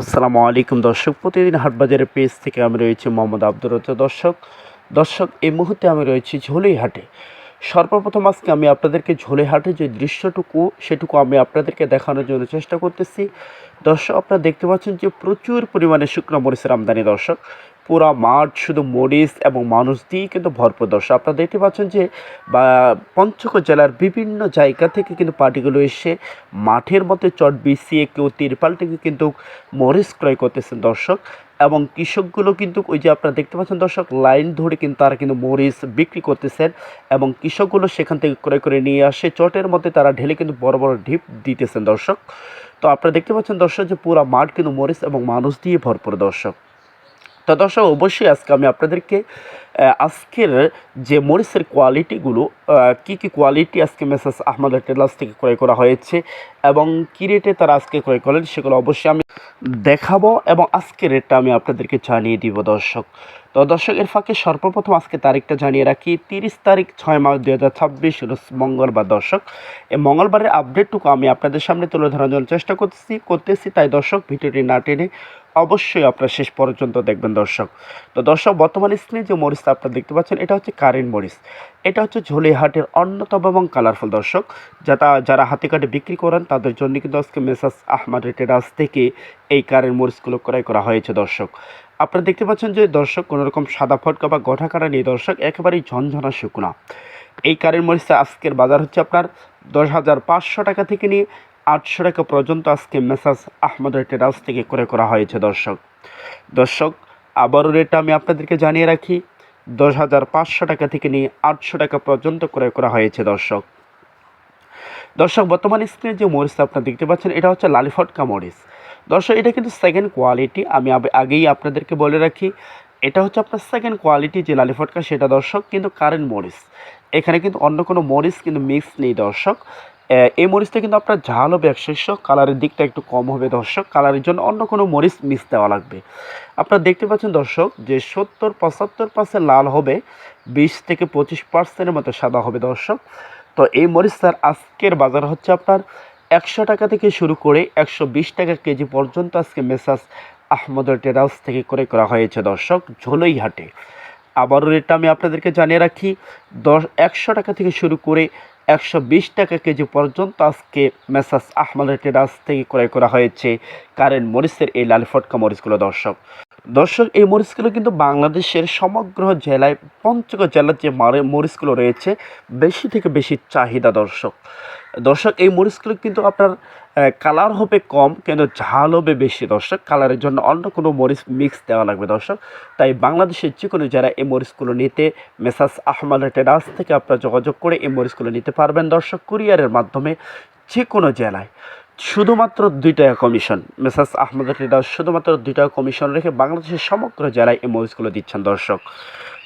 আসসালামু আলাইকুম দর্শক, প্রতিদিন হাটবাজারের পেজ থেকে আমি রয়েছি মোহাম্মদ আব্দুর রাজ্জাক। দর্শক এই মুহূর্তে আমি রয়েছি ঝোলাই হাটে। সর্বপ্রথম আজকে আমি আপনাদেরকে ঝোলাই হাটে যে দৃশ্যটুকু সেটুকু আমি আপনাদেরকে দেখানোর জন্য চেষ্টা করতেছি। দর্শক আপনারা দেখতে পাচ্ছেন যে প্রচুর পরিমাণে শুকনো মরিচের আমদানি। দর্শক পুরা মাঠ শুধু মরিচ এবং মানুষ দিয়েই কিন্তু ভরপুর। দর্শক আপনারা দেখতে পাচ্ছেন যে পঞ্চগড় জেলার বিভিন্ন জায়গা থেকে কিন্তু পার্টিগুলো এসে মাঠের মধ্যে চট বিছিয়ে কেউ তিরপাল থেকে কিন্তু মরিচ ক্রয় করতেছেন দর্শক। এবং কৃষকগুলো কিন্তু ওই যে আপনারা দেখতে পাচ্ছেন দর্শক, লাইন ধরে কিন্তু তারা কিন্তু মরিচ বিক্রি করতেছেন এবং কৃষকগুলো সেখান থেকে ক্রয় করে নিয়ে আসে চটের মধ্যে তারা ঢেলে কিন্তু বড় বড় ঢিপ দিতেছেন দর্শক। তো আপনারা দেখতে পাচ্ছেন দর্শক যে পুরো মাঠ কিন্তু মরিচ এবং মানুষ দিয়ে ভরপুর দর্শক। তো দর্শক অবশ্যই আজকে আমি আপনাদেরকে আজকের যে মরিচের কোয়ালিটিগুলো, কী কী কোয়ালিটি আজকে মেসার্স আহমদ টেলার্স থেকে ক্রয় করা হয়েছে এবং কী রেটে তারা আজকে ক্রয় করলেন সেগুলো অবশ্যই আমি দেখাবো এবং আজকের রেটটা আমি আপনাদেরকে জানিয়ে দিব দর্শক। তো দর্শক এর ফাঁকে সর্বপ্রথম আজকে তারিখটা জানিয়ে রাখি, 30 তারিখ 6 মাস 2026 মঙ্গলবার দর্শক। এই মঙ্গলবারের আপডেটটুকু আমি আপনাদের সামনে তুলে ধরার জন্য চেষ্টা করতেছি, তাই দর্শক ভিডিওটি না টেনে অবশ্যই আপনারা শেষ পর্যন্ত দেখবেন দর্শক। তো দর্শক বর্তমান স্ক্রিনে যে মরিচটা আপনারা দেখতে পাচ্ছেন এটা হচ্ছে কারেন্ট মরিচ। এটা হচ্ছে ঝোলাই হাটের অন্যতম এবং কালারফুল দর্শক, যারা হাতে কাটে বিক্রি করেন তাদের জন্য কিন্তু আজকে মেসার্স আহমদ টেলার্স থেকে এই কারেন্ট মরিচগুলো ক্রয় করা হয়েছে দর্শক। আপনারা দেখতে পাচ্ছেন যে দর্শক কোনোরকম সাদা ফটকা বা গঠা কাটা নেই দর্শক, একেবারেই ঝনঝনা শুকনা। এই কারেন্ট মরিচটা আজকের বাজার হচ্ছে আপনার 10,500 টাকা থেকে নিয়ে 800 টাকা পর্যন্ত আজকে মেসার্স আহমদ টেলার্স থেকে ক্রয় করা হয়েছে দর্শক আবারও রেটটা আমি আপনাদেরকে জানিয়ে রাখি, 10,500 টাকা থেকে নিয়ে 800 টাকা পর্যন্ত ক্রয় করা হয়েছে দর্শক বর্তমান স্ক্রিনে যে মরিচটা আপনারা দেখতে পাচ্ছেন এটা হচ্ছে লালি ফটকা মরিচ দর্শক। এটা কিন্তু সেকেন্ড কোয়ালিটি, আমি আগেই আপনাদেরকে বলে রাখি এটা হচ্ছে আপনার সেকেন্ড কোয়ালিটি যে লালি ফটকা সেটা দর্শক, কিন্তু কারেন্ট মরিচ। এখানে কিন্তু অন্য কোনো মরিচ কিন্তু মিক্স নেই দর্শক। এই মরিচটা কিন্তু আপনার ঝাল হবে 100, কালারের দিকটা একটু কম হবে দর্শক, কালারের জন্য অন্য কোনো মরিচ মিক্স দেওয়া লাগবে। আপনারা দেখতে পাচ্ছেন দর্শক যে 70-75% লাল হবে, 20 থেকে 25% মতো সাদা হবে দর্শক। তো এই মরিচটার আজকের বাজার হচ্ছে আপনার 100 টাকা থেকে শুরু করে 120 টাকা কেজি পর্যন্ত আজকে মেসার্স আহমদ টেলার্স থেকে ক্রয় করা হয়েছে দর্শক ঝোলাই হাটে। আবারও রেটটা আমি আপনাদেরকে জানিয়ে রাখি, 100 টাকা থেকে শুরু করে 120 টাকা কেজি পর্যন্ত আজকে মেসার্স আহমদ টেলার্স থেকে ক্রয় করা হয়েছে কারেন্ট মরিচের এই লাল ফটকা মরিচগুলো দর্শক এই মরিচগুলো কিন্তু বাংলাদেশের সমগ্র জেলায় পঞ্চগড় জেলার যে মরিচগুলো রয়েছে বেশি থেকে বেশি চাহিদা দর্শক এই মরিচগুলো কিন্তু আপনার কালার হবে কম কিন্তু ঝাল হবে বেশি দর্শক, কালারের জন্য অন্য কোনো মরিচ মিক্স দেওয়া লাগবে দর্শক। তাই বাংলাদেশের যে কোনো যারা এই মরিচগুলো নিতে মেসার্স আহমদ টেলার্স থেকে আপনারা যোগাযোগ করে এই মরিচগুলো নিতে পারবেন দর্শক, কুরিয়ারের মাধ্যমে যে কোনো জেলায়। শুধুমাত্র 2 টাকা কমিশন, মেসার্স আহমদ টেলার্স শুধুমাত্র 2 টাকা কমিশন রেখে বাংলাদেশের সমগ্র জেলায় এই মরিচগুলো দিচ্ছেন দর্শক।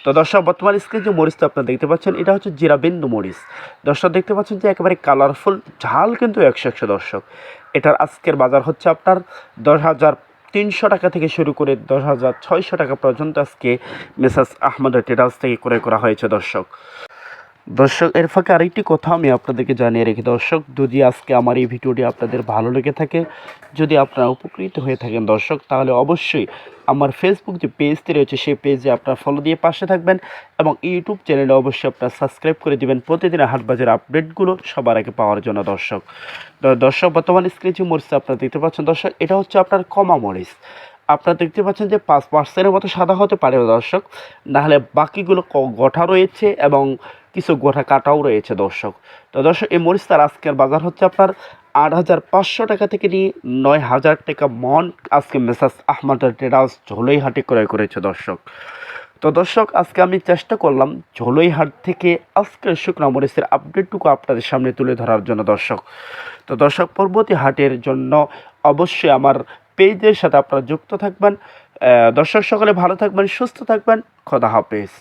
তো দর্শক বর্তমান স্ক্রিনে যে মরিচটা আপনারা দেখতে পাচ্ছেন এটা হচ্ছে জিরাবিন্দু মরিচ দর্শক। দেখতে পাচ্ছেন যে একেবারে কালারফুল, ঝাল কিন্তু 100 দর্শক। এটার আজকের বাজার হচ্ছে আপনার 10,300 টাকা থেকে শুরু করে 10,600 টাকা পর্যন্ত আজকে মেসার্স আহমদ টেলার্স থেকে ক্রয় করা হয়েছে দর্শক এর ফাঁকে আরেকটি কথা আমি আপনাদেরকে জানিয়ে রাখি দর্শক, যদি আজকে আমার এই ভিডিওটি আপনাদের ভালো লেগে থাকে, যদি আপনারা উপকৃত হয়ে থাকেন দর্শক, তাহলে অবশ্যই আমার ফেসবুক যে পেজটি রয়েছে সেই পেজে আপনারা ফলো দিয়ে পাশে থাকবেন এবং ইউটিউব চ্যানেলে অবশ্যই আপনারা সাবস্ক্রাইব করে দিবেন প্রতিদিনের হাটবাজার আপডেটগুলো সবার আগে পাওয়ার জন্য দর্শক বর্তমান স্ক্রিনে যে মরিচ আপনারা দেখতে পাচ্ছেন দর্শক এটা হচ্ছে আপনার কমা মরিচ। আপনারা দেখতে পাচ্ছেন যে 5% মতো সাদা হতে পারে দর্শক, নাহলে বাকিগুলো গঠা রয়েছে এবং কিছু গোঠা কাটাও রয়েছে দর্শক। তো দর্শক এই মরিচটার আজকের বাজার হচ্ছে আপনার 8,500 টাকা থেকে নিয়ে 9,000 টাকা মন আজকে মেসার্স আহমদ টেলার্স ঝোলাই হাটে ক্রয় করেছে দর্শক। তো দর্শক আজকে আমি চেষ্টা করলাম ঝোলাই হাট থেকে আজকের শুকনা মরিচের আপডেটটুকু আপনাদের সামনে তুলে ধরার জন্য দর্শক। তো দর্শক পরবর্তী হাটের জন্য অবশ্যই আমার পেজের সাথে আপনারা যুক্ত থাকবেন দর্শক। সকলে ভালো থাকবেন, সুস্থ থাকবেন, খোদা হাফেজ।